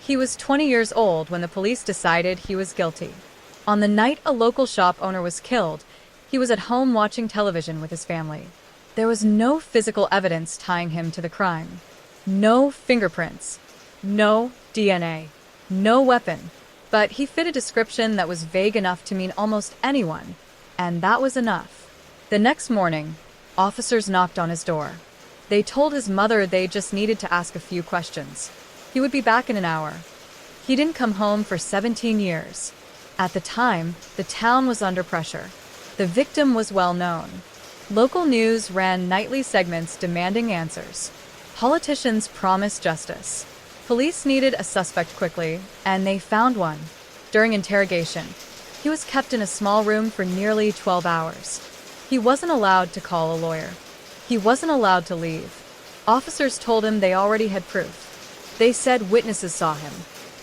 He was 20 years old when the police decided he was guilty. On the night a local shop owner was killed, he was at home watching television with his family. There was no physical evidence tying him to the crime. No fingerprints. No DNA. No weapon. But he fit a description that was vague enough to mean almost anyone, and that was enough. The next morning, officers knocked on his door. They told his mother they just needed to ask a few questions. He would be back in an hour. He didn't come home for 17 years. At the time, the town was under pressure. The victim was well known. Local news ran nightly segments demanding answers. Politicians promised justice. Police needed a suspect quickly, and they found one. During interrogation, he was kept in a small room for nearly 12 hours. He wasn't allowed to call a lawyer. He wasn't allowed to leave. Officers told him they already had proof. They said witnesses saw him.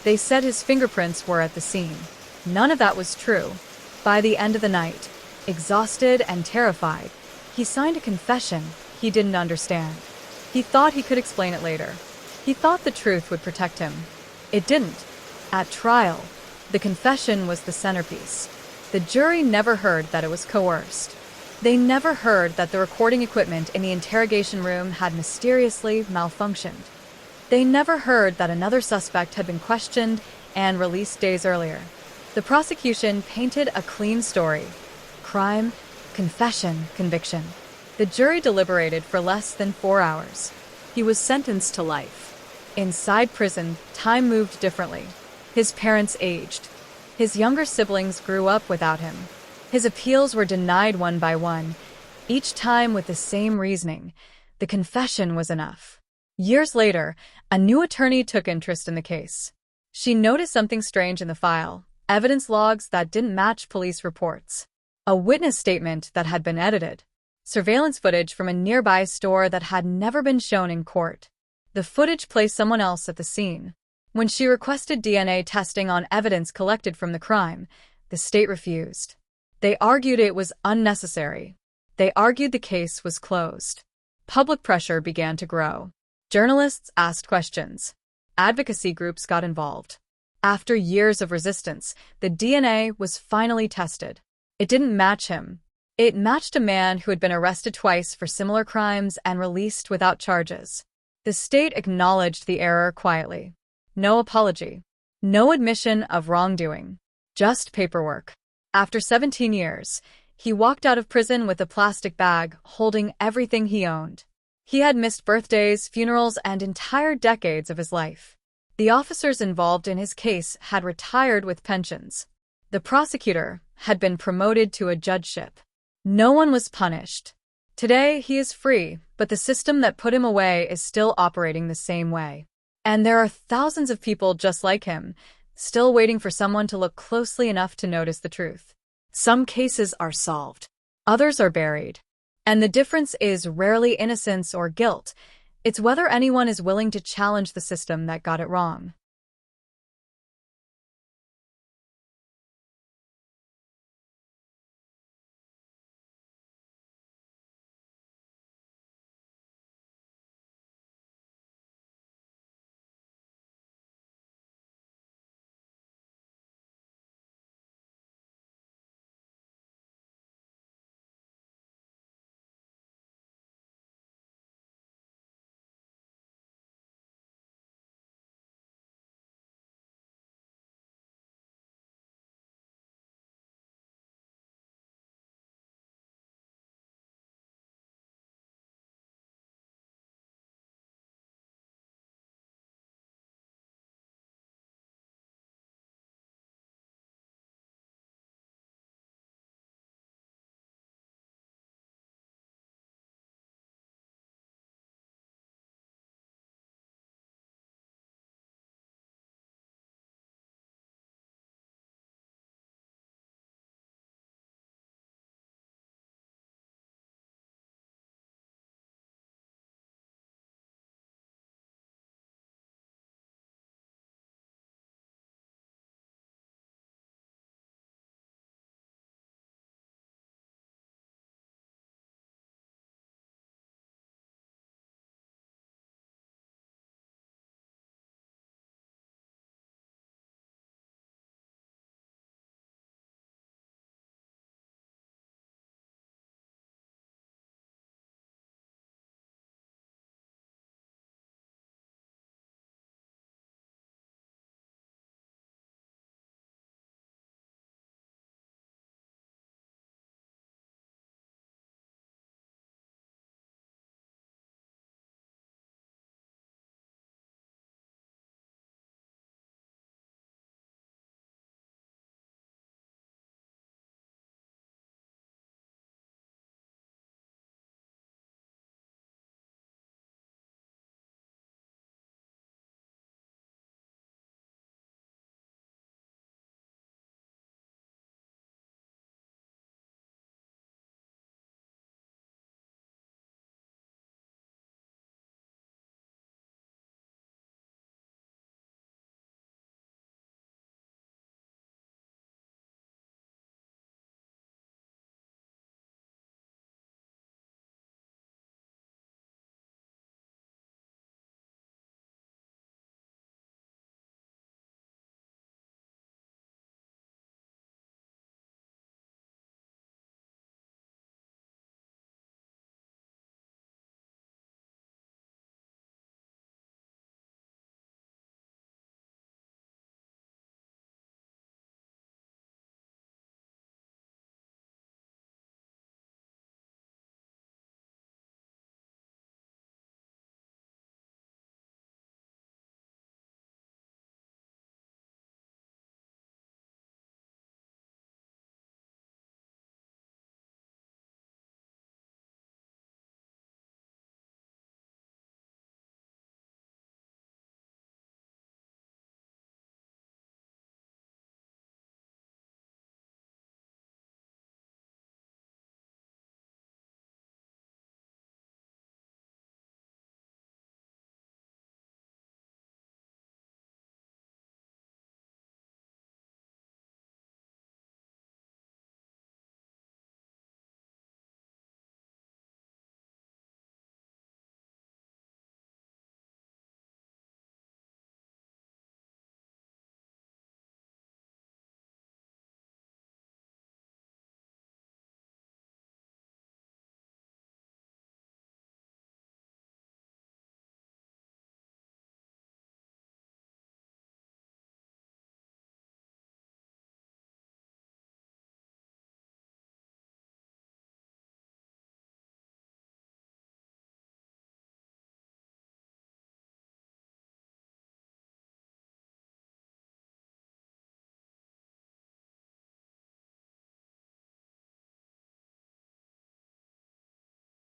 They said his fingerprints were at the scene. None of that was true. By the end of the night, exhausted and terrified, he signed a confession he didn't understand. He thought he could explain it later. He thought the truth would protect him. It didn't. At trial, the confession was the centerpiece. The jury never heard that it was coerced. They never heard that the recording equipment in the interrogation room had mysteriously malfunctioned. They never heard that another suspect had been questioned and released days earlier. The prosecution painted a clean story. Crime, confession, conviction. The jury deliberated for less than 4 hours. He was sentenced to life. Inside prison, time moved differently. His parents aged. His younger siblings grew up without him. His appeals were denied one by one, each time with the same reasoning. The confession was enough. Years later, a new attorney took interest in the case. She noticed something strange in the file, evidence logs that didn't match police reports, a witness statement that had been edited, surveillance footage from a nearby store that had never been shown in court. The footage placed someone else at the scene. When she requested DNA testing on evidence collected from the crime, the state refused. They argued it was unnecessary. They argued the case was closed. Public pressure began to grow. Journalists asked questions. Advocacy groups got involved. After years of resistance, the DNA was finally tested. It didn't match him. It matched a man who had been arrested twice for similar crimes and released without charges. The state acknowledged the error quietly. No apology. No admission of wrongdoing. Just paperwork. After 17 years, he walked out of prison with a plastic bag holding everything he owned. He had missed birthdays, funerals, and entire decades of his life. The officers involved in his case had retired with pensions. The prosecutor had been promoted to a judgeship. No one was punished. Today, he is free, but the system that put him away is still operating the same way. And there are thousands of people just like him, still waiting for someone to look closely enough to notice the truth. Some cases are solved. Others are buried. And the difference is rarely innocence or guilt. It's whether anyone is willing to challenge the system that got it wrong.